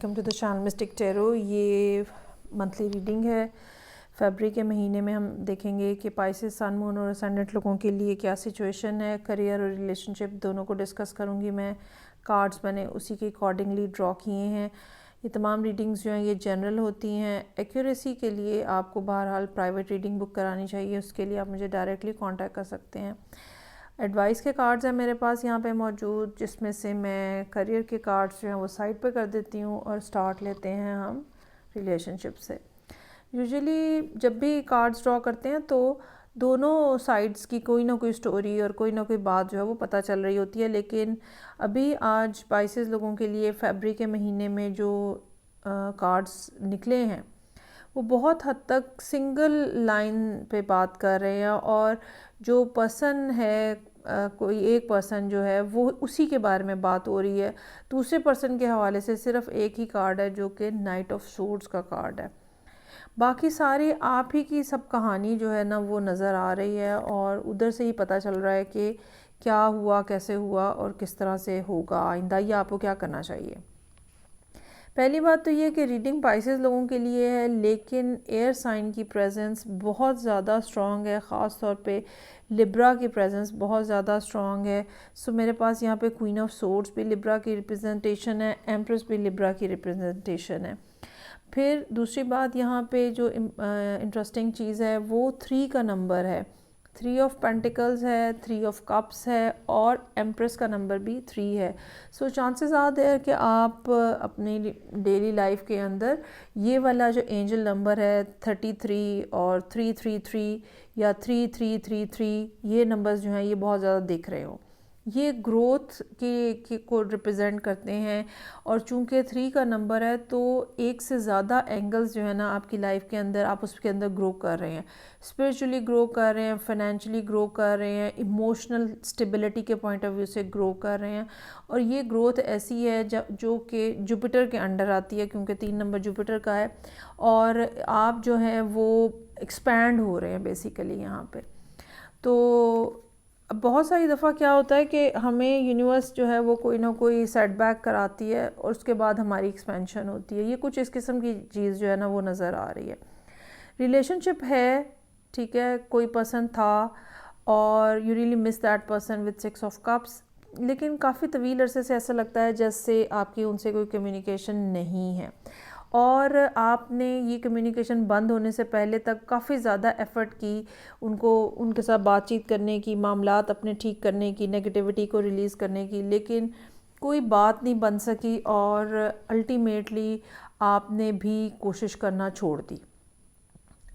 Welcome to the channel mystic tarot. ये monthly reading है। फरवरी के महीने में हम देखेंगे कि पाइसेस, सन, मून और असेंडेंट लोगों के लिए क्या सिचुएशन है। करियर और रिलेशनशिप दोनों को डिस्कस करूँगी मैं। कार्ड्स मैंने उसी के अकॉर्डिंगली ड्रॉ किए हैं। ये तमाम रीडिंग्स जो हैं ये जनरल होती हैं। एक्यूरेसी के लिए आपको बहरहाल प्राइवेट रीडिंग बुक करानी चाहिए। उसके लिए आप मुझे डायरेक्टली कॉन्टैक्ट कर सकते हैं। एडवाइस के कार्ड्स हैं मेरे पास यहाँ पे मौजूद, जिसमें से मैं करियर के कार्ड्स जो हैं वो साइड पे कर देती हूँ और स्टार्ट लेते हैं हम रिलेशनशिप से। यूजुअली जब भी कार्ड्स ड्रॉ करते हैं तो दोनों साइड्स की कोई ना कोई स्टोरी और कोई ना कोई बात जो है वो पता चल रही होती है, लेकिन अभी आज पाइसेस लोगों के लिए फरवरी के महीने में जो कार्ड्स निकले हैं वो बहुत हद तक सिंगल लाइन पे बात कर रहे हैं और जो पर्सन है कोई एक पर्सन जो है वो उसी के बारे में बात हो रही है। दूसरे पर्सन के हवाले से सिर्फ एक ही कार्ड है जो कि नाइट ऑफ सोर्ड्स का कार्ड है। बाकी सारी आप ही की सब कहानी जो है ना वो नज़र आ रही है और उधर से ही पता चल रहा है कि क्या हुआ, कैसे हुआ और किस तरह से होगा आइंदा, ये आपको क्या करना चाहिए। पहली बात तो ये कि रीडिंग पाइसेस लोगों के लिए है, लेकिन एयर साइन की प्रेजेंस बहुत ज़्यादा स्ट्रॉन्ग है। ख़ास तौर पे लिब्रा की प्रेजेंस बहुत ज़्यादा स्ट्रॉन्ग है। सो मेरे पास यहाँ पे क्वीन ऑफ सोर्ड्स भी लिब्रा की रिप्रेजेंटेशन है, एम्प्रेस भी लिब्रा की रिप्रेजेंटेशन है। फिर दूसरी बात यहाँ पे जो इंटरेस्टिंग चीज़ है वो 3 का नंबर है। 3 ऑफ पेंटिकल्स है, 3 ऑफ कप्स है और एम्प्रेस का नंबर भी 3 है। सो चांसेस ज़्यादा है कि आप अपनी डेली लाइफ के अंदर ये वाला जो एंजल नंबर है 33 और 333 या 3333 ये नंबर्स जो हैं ये बहुत ज़्यादा दिख रहे हो। ये ग्रोथ के को रिप्रेजेंट करते हैं और चूंकि 3 का नंबर है तो एक से ज़्यादा एंगल्स जो है ना आपकी लाइफ के अंदर आप उसके अंदर ग्रो कर रहे हैं। स्पिरिचुअली ग्रो कर रहे हैं, फाइनेंशियली ग्रो कर रहे हैं, इमोशनल स्टेबिलिटी के पॉइंट ऑफ व्यू से ग्रो कर रहे हैं। और ये ग्रोथ ऐसी है जो कि जुपिटर के अंडर आती है, क्योंकि 3 नंबर जुपिटर का है और आप जो है वो एक्सपैंड हो रहे हैं बेसिकली यहाँ पे। तो बहुत सारी दफ़ा क्या होता है कि हमें यूनिवर्स जो है वो कोई ना कोई सेटबैक कराती है और उसके बाद हमारी एक्सपेंशन होती है। ये कुछ इस किस्म की चीज़ जो है ना वो नज़र आ रही है। रिलेशनशिप है, ठीक है, कोई पर्सन था और you really miss that person with 6 of cups, लेकिन काफ़ी तवील अरसे से ऐसा लगता है जैसे आपकी उनसे कोई कम्युनिकेशन नहीं है और आपने ये कम्युनिकेशन बंद होने से पहले तक काफ़ी ज़्यादा एफ़र्ट की उनके साथ बातचीत करने की, मामलात अपने ठीक करने की, नेगेटिविटी को रिलीज़ करने की, लेकिन कोई बात नहीं बन सकी और अल्टीमेटली आपने भी कोशिश करना छोड़ दी।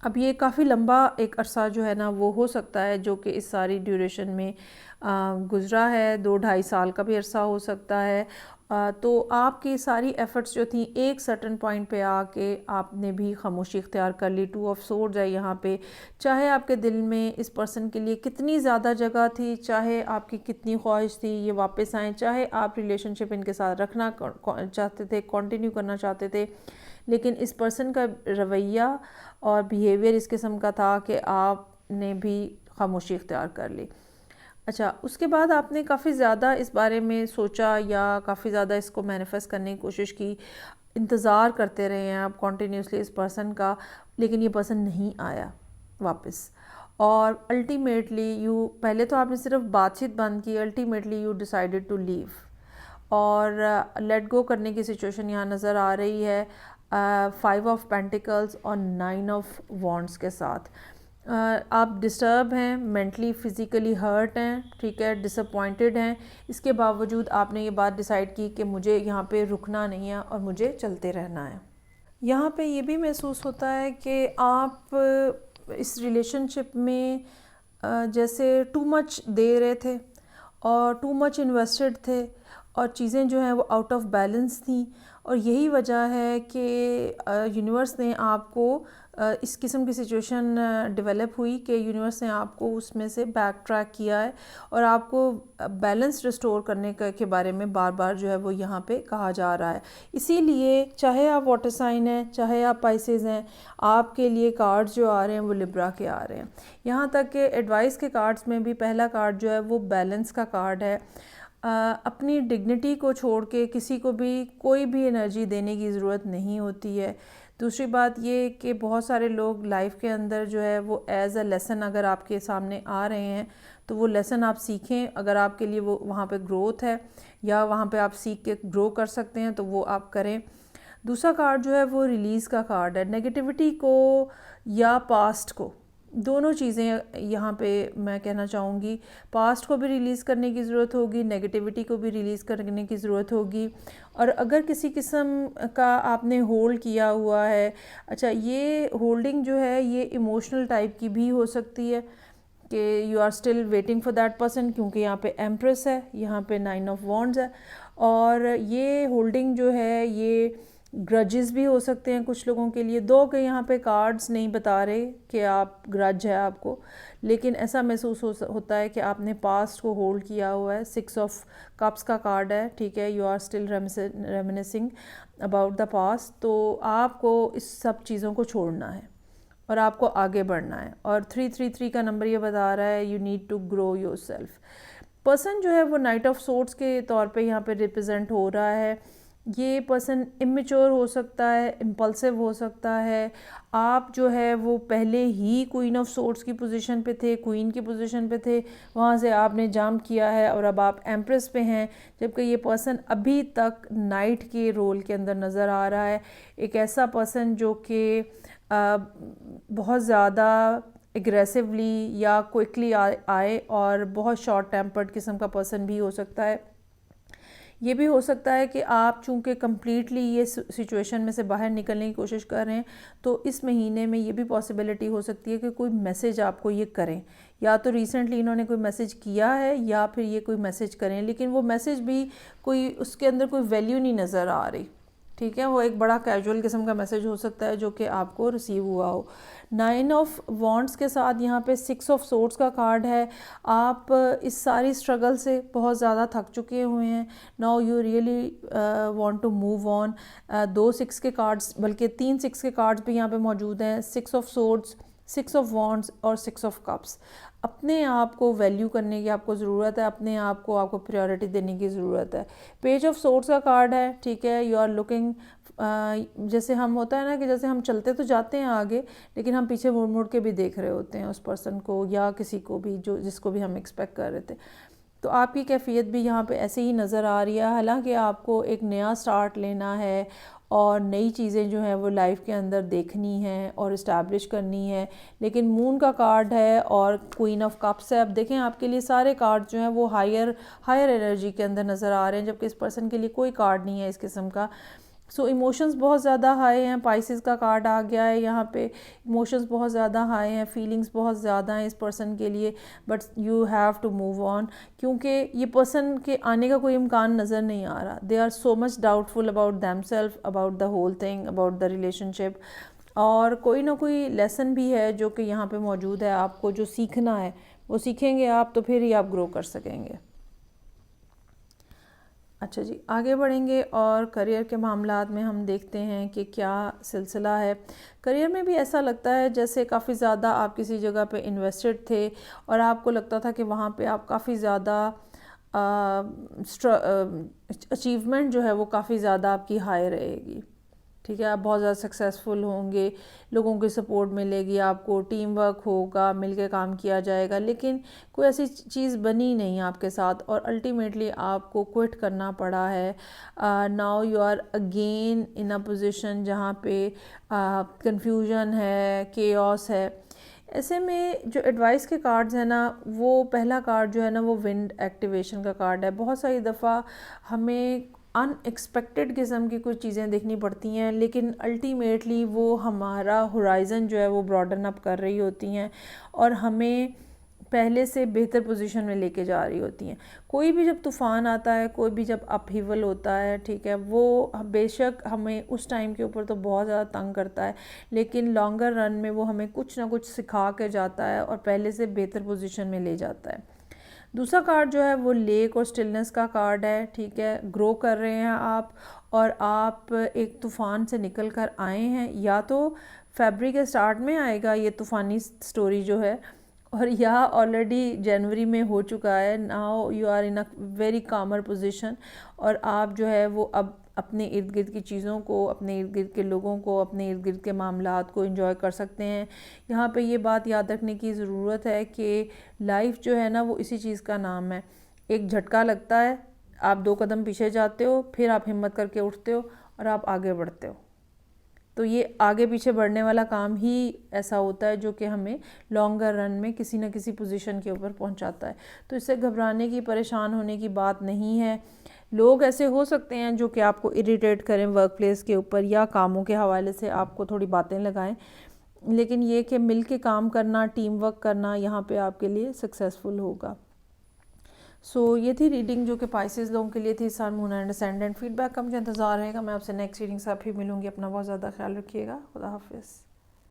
अब ये काफ़ी लंबा एक अरसा जो है ना वो हो सकता है जो कि इस सारी ड्यूरेशन में गुज़रा है। 2-2.5 साल का भी अरसा हो सकता है। तो आपकी सारी एफ़र्ट्स जो थी एक सर्टन पॉइंट पे आके आपने भी खामोशी इख्तियार कर ली। 2 ऑफ सोर्ड्स है यहाँ पे। चाहे आपके दिल में इस पर्सन के लिए कितनी ज़्यादा जगह थी, चाहे आपकी कितनी ख्वाहिश थी ये वापस आएँ, चाहे आप रिलेशनशिप इनके साथ रखना चाहते थे, कंटिन्यू करना चाहते थे, लेकिन इस पर्सन का रवैया और बिहेवियर इस किस्म का था कि आपने भी खामोशी इख्तियार कर ली। अच्छा, उसके बाद आपने काफ़ी ज़्यादा इस बारे में सोचा या काफ़ी ज़्यादा इसको मैनिफेस्ट करने की कोशिश की, इंतज़ार करते रहे हैं आप कॉन्टीन्यूसली इस पर्सन का, लेकिन ये पर्सन नहीं आया वापस और अल्टीमेटली पहले तो आपने सिर्फ बातचीत बंद की, ultimately you decided to leave और लेट गो करने की सिचुएशन यहाँ नज़र आ रही है 5 ऑफ पेंटिकल्स और 9 ऑफ वॉन्ड्स के साथ। आप डिस्टर्ब हैं, मेंटली फ़िज़िकली हर्ट हैं, ठीक है, डिसअपॉइंटेड हैं। इसके बावजूद आपने ये बात डिसाइड की कि मुझे यहाँ पे रुकना नहीं है और मुझे चलते रहना है। यहाँ पे ये भी महसूस होता है कि आप इस रिलेशनशिप में जैसे टू मच दे रहे थे और टू मच इन्वेस्टेड थे और चीज़ें जो हैं वो आउट ऑफ बैलेंस थी और यही वजह है कि यूनिवर्स ने आपको इस किस्म की सिचुएशन डेवलप हुई कि यूनिवर्स ने आपको उसमें से बैक ट्रैक किया है और आपको बैलेंस रिस्टोर करने के बारे में बार बार जो है वो यहाँ पे कहा जा रहा है। इसीलिए चाहे आप वाटर साइन हैं, चाहे आप पाइसेस हैं, आपके लिए कार्ड्स जो आ रहे हैं वो लिब्रा के आ रहे हैं। यहाँ तक कि एडवाइस के कार्ड्स में भी पहला कार्ड जो है वो बैलेंस का कार्ड है। अपनी डिग्निटी को छोड़ के किसी को भी कोई भी एनर्जी देने की ज़रूरत नहीं होती है। दूसरी बात ये कि बहुत सारे लोग लाइफ के अंदर जो है वो एज़ अ लेसन अगर आपके सामने आ रहे हैं तो वो लेसन आप सीखें। अगर आपके लिए वो वहाँ पे ग्रोथ है या वहाँ पे आप सीख के ग्रो कर सकते हैं तो वो आप करें। दूसरा कार्ड जो है वो रिलीज़ का कार्ड है। नेगेटिविटी को या पास्ट को, दोनों चीज़ें यहाँ पे मैं कहना चाहूँगी। पास्ट को भी रिलीज़ करने की ज़रूरत होगी, नेगेटिविटी को भी रिलीज़ करने की ज़रूरत होगी। और अगर किसी किस्म का आपने होल्ड किया हुआ है, अच्छा ये होल्डिंग जो है ये इमोशनल टाइप की भी हो सकती है कि you are still waiting for that person, क्योंकि यहाँ पे एम्प्रेस है, यहाँ पे 9 ऑफ वॉन्ड्स है। और ये होल्डिंग जो है ये ग्रजेस भी हो सकते हैं कुछ लोगों के लिए। दो के यहाँ पे कार्ड्स नहीं बता रहे कि आप ग्रज है आपको, लेकिन ऐसा महसूस होता है कि आपने पास्ट को होल्ड किया हुआ है। 6 ऑफ कप्स का कार्ड है, ठीक है। You are still reminiscing about the past. तो आपको इस सब चीज़ों को छोड़ना है और आपको आगे बढ़ना है। और 333 का नंबर ये बता रहा है you need to grow yourself. Person जो है वो नाइट ऑफ सोर्ड्स के तौर पे यहाँ पे रिप्रेजेंट हो रहा है। ये पर्सन इमेच्योर हो सकता है, इम्पल्सिव हो सकता है। आप जो है वो पहले ही क्वीन ऑफ सोर्ड्स की पोजीशन पे थे, क्वीन की पोजीशन पे थे, वहाँ से आपने जंप किया है और अब आप एम्प्रेस पे हैं, जबकि ये पर्सन अभी तक नाइट के रोल के अंदर नज़र आ रहा है। एक ऐसा पर्सन जो कि बहुत ज़्यादा एग्रेसिवली या क्विकली आए और बहुत शॉर्ट टेम्पर्ड किस्म का पर्सन भी हो सकता है। ये भी हो सकता है कि आप चूँकि कम्प्लीटली ये सिचुएशन में से बाहर निकलने की कोशिश कर रहे हैं, तो इस महीने में ये भी पॉसिबिलिटी हो सकती है कि कोई मैसेज आपको ये करें, या तो रिसेंटली इन्होंने कोई मैसेज किया है या फिर ये कोई मैसेज करें, लेकिन वो मैसेज भी कोई उसके अंदर कोई वैल्यू नहीं नज़र आ रही, ठीक है। वो एक बड़ा कैजुअल किस्म का मैसेज हो सकता है जो कि आपको रिसीव हुआ हो। 9 ऑफ वॉन्ड्स के साथ यहाँ पे 6 ऑफ सोर्ड्स का कार्ड है। आप इस सारी स्ट्रगल से बहुत ज़्यादा थक चुके हुए हैं। Now you really want to move on. 2 6 के कार्ड्स, बल्कि 3 6 के कार्ड्स भी यहाँ पे मौजूद हैं। 6 ऑफ सोर्ड्स, 6 ऑफ वॉन्ड्स और 6 ऑफ कप्स। अपने आप को वैल्यू करने की आपको ज़रूरत है, अपने आप को आपको प्रायोरिटी देने की ज़रूरत है। पेज ऑफ सोर्ड्स का कार्ड है, ठीक है। यू आर लुकिंग, जैसे हम होता है ना कि जैसे हम चलते तो जाते हैं आगे, लेकिन हम पीछे मुड़ मुड़ के भी देख रहे होते हैं उस पर्सन को या किसी को भी जो जिसको भी हम एक्सपेक्ट कर रहे थे। तो आपकी कैफियत भी यहाँ पे ऐसे ही नज़र आ रही है। हालांकि आपको एक नया स्टार्ट लेना है और नई चीज़ें जो हैं वो लाइफ के अंदर देखनी है और इस्टेब्लिश करनी है, लेकिन मून का कार्ड है और क्वीन ऑफ कप्स है। अब देखें आपके लिए सारे कार्ड जो हैं वो हायर एनर्जी के अंदर नज़र आ रहे हैं, जबकि इस पर्सन के लिए कोई कार्ड नहीं है इस किस्म का। सो इमोशंस बहुत ज़्यादा हाई हैं। पाइसेस का कार्ड आ गया है यहाँ पे। इमोशंस बहुत ज़्यादा हाई हैं, फीलिंग्स बहुत ज़्यादा हैं इस पर्सन के लिए, but you have to move on, क्योंकि ये पर्सन के आने का कोई इम्कान नज़र नहीं आ रहा। They are so much doubtful about them self, about the whole thing, about the relationship. और कोई ना कोई लेसन भी है जो कि यहाँ पे मौजूद है, आपको जो सीखना है वो सीखेंगे आप, तो फिर ही आप ग्रो कर सकेंगे। अच्छा जी, आगे बढ़ेंगे और करियर के मामलात में हम देखते हैं कि क्या सिलसिला है। करियर में भी ऐसा लगता है जैसे काफ़ी ज़्यादा आप किसी जगह पे इन्वेस्टेड थे और आपको लगता था कि वहाँ पे आप काफ़ी ज़्यादा अचीवमेंट जो है वो काफ़ी ज़्यादा आपकी हाई रहेगी, ठीक है। आप बहुत ज़्यादा सक्सेसफुल होंगे, लोगों की सपोर्ट मिलेगी आपको, टीम वर्क होगा, मिलकर काम किया जाएगा, लेकिन कोई ऐसी चीज़ बनी नहीं आपके साथ और अल्टीमेटली आपको क्विट करना पड़ा है। Now you are again in a position जहाँ पे कंफ्यूजन है, केओस है। ऐसे में जो एडवाइस के कार्ड्स हैं ना, वो पहला कार्ड जो है ना वो विंड एक्टिवेशन का कार्ड है। बहुत सारी दफ़ा हमें अनएक्सपेक्टेड किस्म की कुछ चीज़ें देखनी पड़ती हैं, लेकिन अल्टीमेटली वो हमारा होराइज़न जो है वो ब्रॉडन अप कर रही होती हैं और हमें पहले से बेहतर पोजीशन में लेके जा रही होती हैं। कोई भी जब तूफ़ान आता है, कोई भी जब अपहीवल होता है, ठीक है, वो बेशक हमें उस टाइम के ऊपर तो बहुत ज़्यादा तंग करता है, लेकिन लॉन्गर रन में वो हमें कुछ ना कुछ सिखा के जाता है और पहले से बेहतर पोजीशन में ले जाता है। दूसरा कार्ड जो है वो लेक और स्टिलनेस का कार्ड है, ठीक है। ग्रो कर रहे हैं आप और आप एक तूफ़ान से निकल कर आए हैं, या तो फरवरी के स्टार्ट में आएगा ये तूफ़ानी स्टोरी जो है, और यह ऑलरेडी जनवरी में हो चुका है। Now you are in a very calmer position, और आप जो है वो अब अपने इर्द गिर्द की चीज़ों को, अपने इर्द गिर्द के लोगों को, अपने इर्द गिर्द के मामलात को एंजॉय कर सकते हैं। यहाँ पे ये बात याद रखने की ज़रूरत है कि लाइफ जो है ना वो इसी चीज़ का नाम है। एक झटका लगता है, आप 2 कदम पीछे जाते हो, फिर आप हिम्मत करके उठते हो और आप आगे बढ़ते हो। तो ये आगे पीछे बढ़ने वाला काम ही ऐसा होता है जो कि हमें लॉन्गर रन में किसी न किसी पोजीशन के ऊपर पहुंचाता है। तो इससे घबराने की, परेशान होने की बात नहीं है। लोग ऐसे हो सकते हैं जो कि आपको इरिटेट करें वर्क प्लेस के ऊपर, या कामों के हवाले से आपको थोड़ी बातें लगाएं, लेकिन ये कि मिल के काम करना, टीम वर्क करना यहाँ पे आपके लिए सक्सेसफुल होगा। ये थी रीडिंग जो कि पाइसेस लोगों के लिए थी। सन, मून एंड असेंडेंट। फीडबैक का मुझे इंतज़ार रहेगा। मैं आपसे नेक्स्ट रीडिंग से फिर मिलूंगी। अपना बहुत ज़्यादा ख्याल रखिएगा। खुदा हाफिज़।